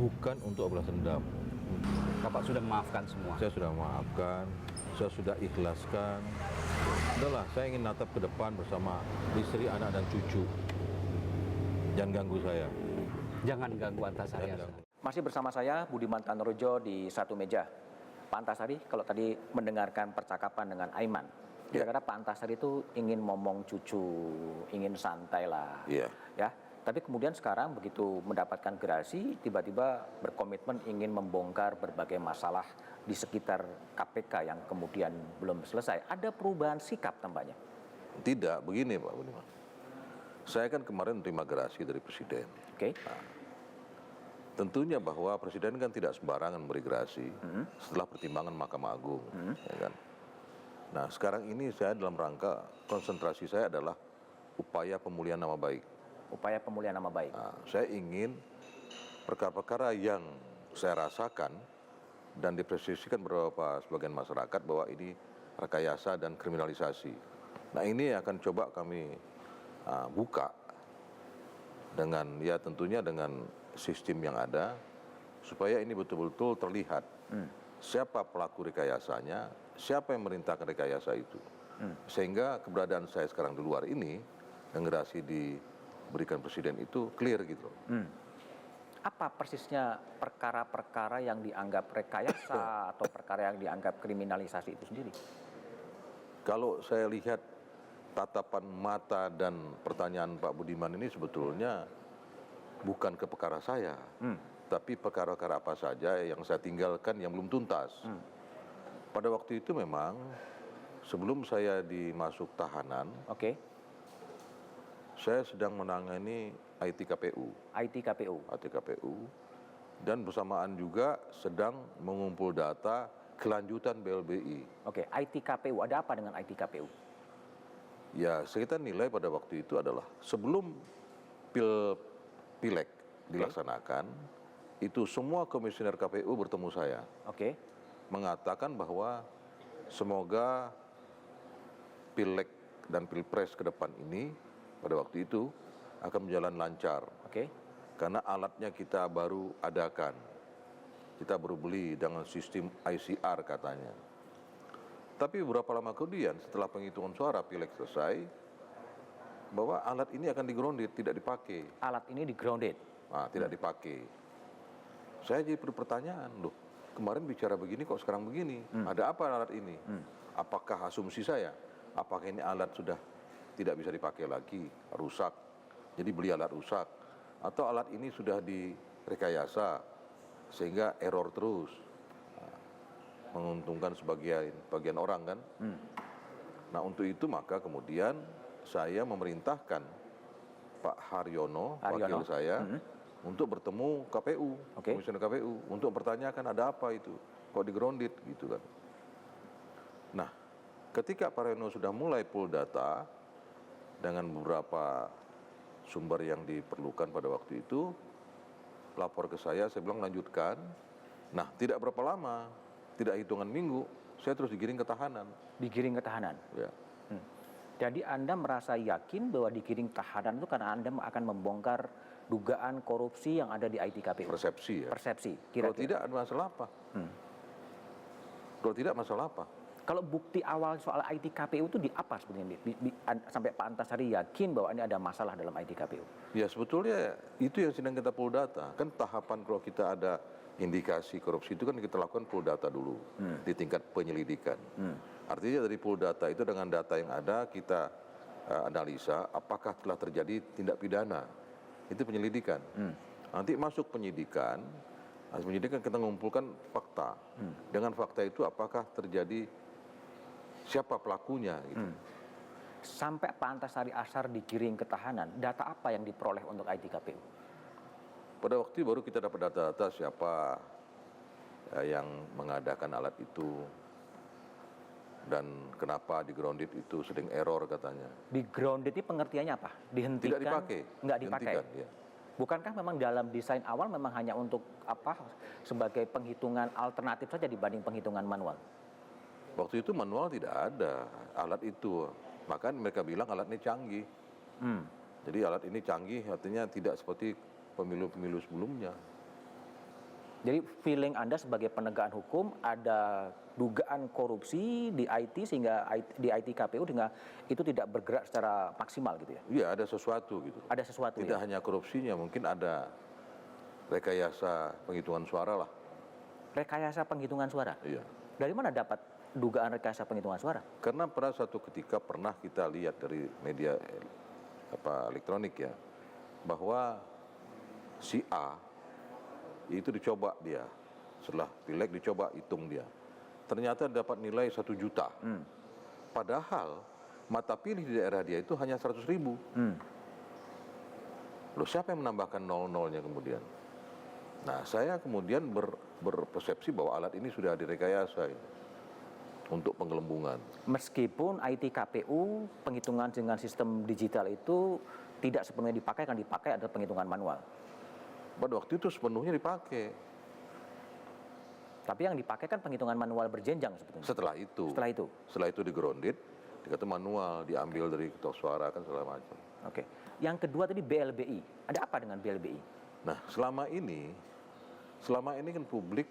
bukan untuk balas dendam. Bapak sudah memaafkan semua. Saya sudah memaafkan, saya sudah ikhlaskan. Udahlah, saya ingin natap ke depan bersama istri, anak, dan cucu. Jangan ganggu saya. Jangan ganggu Antasari Jangan Ashar. ganggu. Masih bersama saya Budiman Tanurejo di satu meja. Pak Antasari, kalau tadi mendengarkan percakapan dengan Aiman, kira-kira Pak Antasari itu ingin ngomong cucu, ingin santai lah. Iya. Ya. Tapi kemudian sekarang begitu mendapatkan gerasi, tiba-tiba berkomitmen ingin membongkar berbagai masalah di sekitar KPK yang kemudian belum selesai. Ada perubahan sikap tampaknya. Tidak, begini Pak Budiman. Saya kan kemarin terima gerasi dari Presiden. Oke. Tentunya bahwa Presiden kan tidak sembarangan memberi gerasi setelah pertimbangan Mahkamah Agung. Ya kan? Nah, sekarang ini saya dalam rangka konsentrasi saya adalah upaya pemulihan nama baik. Upaya pemulihan nama baik. Nah, saya ingin perkara-perkara yang saya rasakan dan dipresisikan beberapa sebagian masyarakat bahwa ini rekayasa dan kriminalisasi. Nah, ini akan coba kami buka dengan ya tentunya dengan sistem yang ada supaya ini betul-betul terlihat siapa pelaku rekayasanya, siapa yang merintahkan rekayasa itu. Sehingga keberadaan saya sekarang di luar ini yang gerasi diberikan Presiden itu clear gitu. Apa persisnya perkara-perkara yang dianggap rekayasa atau perkara yang dianggap kriminalisasi itu sendiri? Kalau saya lihat tatapan mata dan pertanyaan Pak Budiman ini sebetulnya bukan ke perkara saya, tapi perkara-perkara apa saja yang saya tinggalkan yang belum tuntas. Pada waktu itu memang sebelum saya dimasuk tahanan, Oke. saya sedang menangani IT KPU, dan bersamaan juga sedang mengumpul data kelanjutan BLBI. Oke, ITKPU. Ada apa dengan ITKPU? Ya, kita nilai pada waktu itu adalah sebelum Pileg dilaksanakan, itu semua komisioner KPU bertemu saya. Oke. Mengatakan bahwa semoga Pileg dan Pilpres ke depan ini pada waktu itu akan berjalan lancar. Oke. Karena alatnya kita baru adakan. Kita baru beli dengan sistem ICR katanya. Tapi beberapa lama kemudian setelah penghitungan suara Pileg selesai, bahwa alat ini akan di-grounded, tidak dipakai. Alat ini di-grounded. Nah, tidak dipakai. Saya jadi pertanyaan, loh, kemarin bicara begini kok sekarang begini? Ada apa alat ini? Apakah asumsi saya? Apakah ini alat sudah tidak bisa dipakai lagi, rusak? Jadi beli alat rusak? Atau alat ini sudah direkayasa sehingga error terus? Menguntungkan bagian orang kan? Nah, untuk itu maka kemudian saya memerintahkan Pak Haryono, wakil saya, untuk bertemu KPU, komisioner KPU, untuk bertanyakan ada apa itu, kok di-grounded gitu kan. Nah, ketika Pak Haryono sudah mulai pull data dengan beberapa sumber yang diperlukan pada waktu itu, lapor ke saya bilang lanjutkan. Nah, tidak berapa lama, tidak hitungan minggu, saya terus digiring ke tahanan. Digiring ke tahanan? Ya. Jadi Anda merasa yakin bahwa digiring tahanan itu karena Anda akan membongkar dugaan korupsi yang ada di ITKPU? Persepsi ya. Persepsi, Kalau kira-kira. tidak ada masalah apa? Kalau tidak masalah apa? Kalau bukti awal soal ITKPU itu di apa sebenarnya? Sampai Pak Antasari yakin bahwa ini ada masalah dalam ITKPU? Ya sebetulnya itu yang sedang kita pull data. Kan tahapan kalau kita ada indikasi korupsi itu kan kita lakukan pull data dulu di tingkat penyelidikan. Artinya dari pull data itu dengan data yang ada kita analisa apakah telah terjadi tindak pidana. Itu penyelidikan. Nanti masuk penyidikan, kita mengumpulkan fakta. Dengan fakta itu apakah terjadi siapa pelakunya gitu. Sampai Pak Antasari Ashar digiring ke tahanan, data apa yang diperoleh untuk ITKPU? Pada waktu baru kita dapat data-data siapa yang mengadakan alat itu dan kenapa di-grounded itu sering error katanya. Di-grounded itu pengertiannya apa? Dihentikan? Tidak dipakai. Nggak dipakai? Dihentikan, ya. Bukankah memang dalam desain awal memang hanya untuk apa? Sebagai penghitungan alternatif saja dibanding penghitungan manual? Waktu itu manual tidak ada alat itu. Maka mereka bilang alat ini canggih. Jadi alat ini canggih artinya tidak seperti pemilu-pemilu sebelumnya. Jadi feeling Anda sebagai penegakan hukum ada dugaan korupsi di IT sehingga di IT KPU sehingga itu tidak bergerak secara maksimal gitu ya? Iya, ada sesuatu gitu. Ada sesuatu Tidak ya? hanya korupsinya, mungkin ada rekayasa penghitungan suara lah. Rekayasa penghitungan suara? Iya. Dari mana dapat dugaan rekayasa penghitungan suara? Karena pada suatu ketika pernah kita lihat dari media elektronik ya, bahwa si A itu dicoba dia, setelah pileg dicoba hitung dia, ternyata dapat nilai 1 juta. Padahal mata pilih di daerah dia itu hanya 100.000. Loh, siapa yang menambahkan nol-nolnya kemudian? Nah, saya kemudian berpersepsi bahwa alat ini sudah direkayasa ya, untuk penggelembungan. Meskipun IT KPU penghitungan dengan sistem digital itu tidak sepenuhnya dipakai, kan dipakai adalah penghitungan manual. Pada waktu itu sepenuhnya dipakai. Tapi yang dipakai kan penghitungan manual berjenjang sebetulnya. Setelah itu digrounded, dikata manual, diambil dari kertas suara kan segala macam. Oke. Yang kedua tadi BLBI. Ada apa dengan BLBI? Nah, selama ini kan publik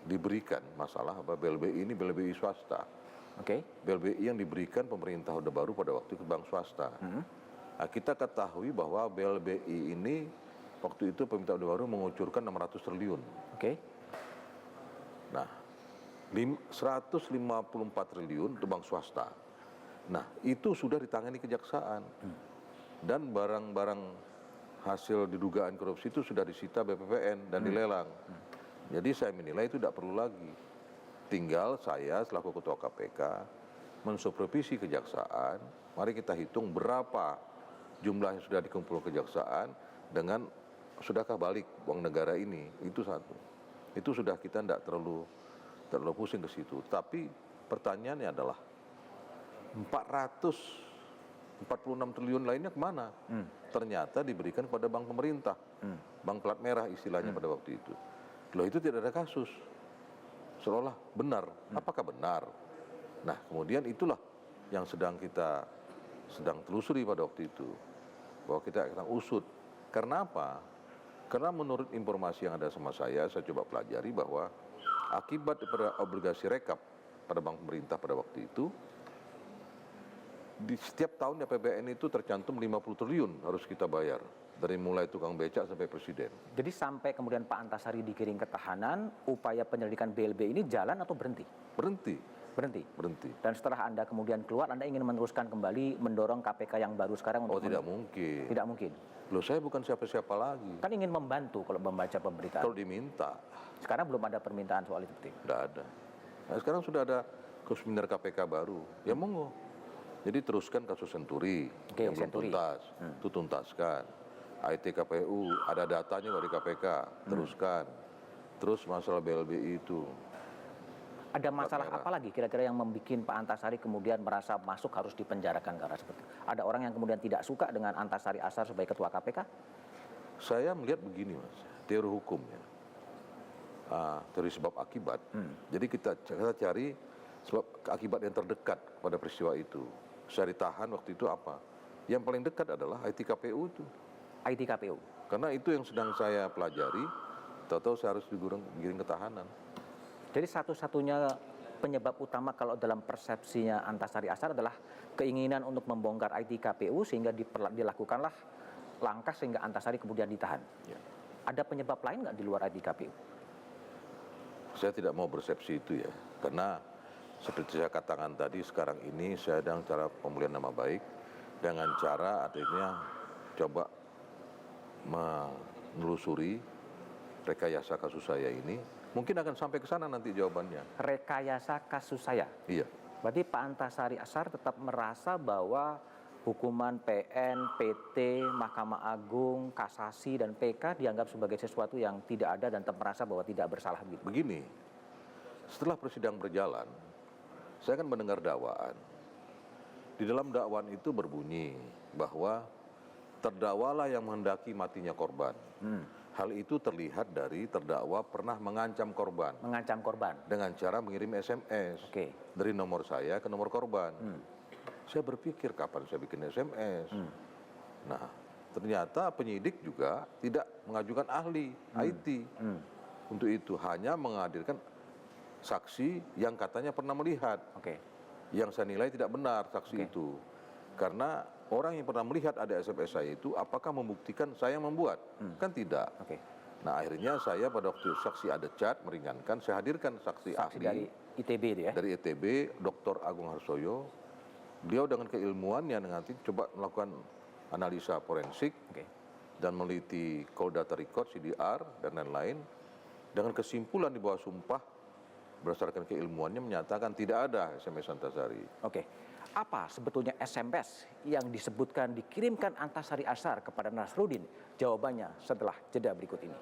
diberikan masalah apa BLBI ini BLBI swasta. Oke. BLBI yang diberikan pemerintah Orde Baru pada waktu ke bank swasta. Nah, kita ketahui bahwa BLBI ini waktu itu pemerintah Orde Baru mengucurkan 600 triliun. Oke. Nah, 154 triliun untuk bank swasta. Nah, itu sudah ditangani kejaksaan. Dan barang-barang hasil didugaan korupsi itu sudah disita BPPN dan dilelang. Jadi saya menilai itu tidak perlu lagi. Tinggal saya selaku Ketua KPK mensupervisi kejaksaan, mari kita hitung berapa jumlah yang sudah dikumpul kejaksaan dengan sudahkah balik uang negara ini, itu satu. Itu sudah kita tidak terlalu pusing ke situ. Tapi pertanyaannya adalah 446 triliun lainnya kemana? Ternyata diberikan kepada bank pemerintah, bank plat merah istilahnya pada waktu itu. Loh, itu tidak ada kasus. Seolah benar. Apakah benar? Nah, kemudian itulah yang sedang telusuri pada waktu itu. Bahwa kita akan usut. Karena apa? Karena menurut informasi yang ada sama saya coba pelajari bahwa akibat pada obligasi rekap pada bank pemerintah pada waktu itu, di setiap tahun APBN itu tercantum 50 triliun harus kita bayar. Dari mulai tukang becak sampai presiden. Jadi sampai kemudian Pak Antasari digiring ke tahanan, upaya penyelidikan BLBI ini jalan atau berhenti? Berhenti. Dan setelah Anda kemudian keluar, Anda ingin meneruskan kembali mendorong KPK yang baru sekarang untuk... Oh, tidak mungkin. Tidak mungkin? Loh, saya bukan siapa-siapa lagi. Kan ingin membantu kalau membaca pemberitaan. Kalau diminta. Sekarang belum ada permintaan soal itu? Tidak ada. Nah, sekarang sudah ada komisioner KPK baru. Ya monggo. Jadi teruskan kasus Senturi yang belum tuntas. Itu tuntaskan. IT KPU, ada datanya dari KPK, teruskan. Terus masalah BLBI itu. Ada masalah apa lagi kira-kira yang membuat Pak Antasari kemudian merasa masuk harus dipenjarakan karena seperti itu? Ada orang yang kemudian tidak suka dengan Antasari Ashar sebagai ketua KPK? Saya melihat begini, Mas, teori hukumnya. Teori sebab akibat. Jadi kita cari sebab akibat yang terdekat pada peristiwa itu. Saya ditahan waktu itu apa? Yang paling dekat adalah IT KPU itu. IT KPU? Karena itu yang sedang saya pelajari, tahu-tahu saya harus digiring ke tahanan. Jadi satu-satunya penyebab utama kalau dalam persepsinya Antasari Ashar adalah keinginan untuk membongkar IT KPU sehingga dilakukanlah langkah sehingga Antasari kemudian ditahan. Ya. Ada penyebab lain nggak di luar IT KPU? Saya tidak mau persepsi itu ya, karena seperti saya katakan tadi, sekarang ini saya sedang cara pemulihan nama baik dengan cara artinya coba menelusuri rekayasa kasus saya ini. Mungkin akan sampai ke sana nanti jawabannya. Rekayasa kasus saya? Iya. Berarti Pak Antasari Ashar tetap merasa bahwa hukuman PN, PT, Mahkamah Agung, Kasasi, dan PK dianggap sebagai sesuatu yang tidak ada dan tetap merasa bahwa tidak bersalah gitu. Begini, setelah persidangan berjalan, saya kan mendengar dakwaan. Di dalam dakwaan itu berbunyi bahwa terdakwalah yang menghendaki matinya korban. Hal itu terlihat dari terdakwa pernah mengancam korban. Mengancam korban? Dengan cara mengirim SMS dari nomor saya ke nomor korban. Saya berpikir kapan saya bikin SMS. Nah, ternyata penyidik juga tidak mengajukan ahli IT untuk itu, hanya menghadirkan saksi yang katanya pernah melihat. Oke. Yang saya nilai tidak benar saksi itu. Karena orang yang pernah melihat ada SMS saya itu, apakah membuktikan saya yang membuat? Kan tidak. Oke. Nah akhirnya saya pada waktu saksi ada cat, meringankan, saya hadirkan saksi ahli Dari ITB itu ya? dari ITB, Dr. Agung Harsoyo. Beliau dengan keilmuannya nanti coba melakukan analisa forensik dan meneliti call data record, CDR, dan lain-lain. Dengan kesimpulan di bawah sumpah, berdasarkan keilmuannya menyatakan tidak ada SMS Antasari. Oke. Apa sebetulnya SMS yang disebutkan dikirimkan Antasari Ashar kepada Nasruddin? Jawabannya setelah jeda berikut ini.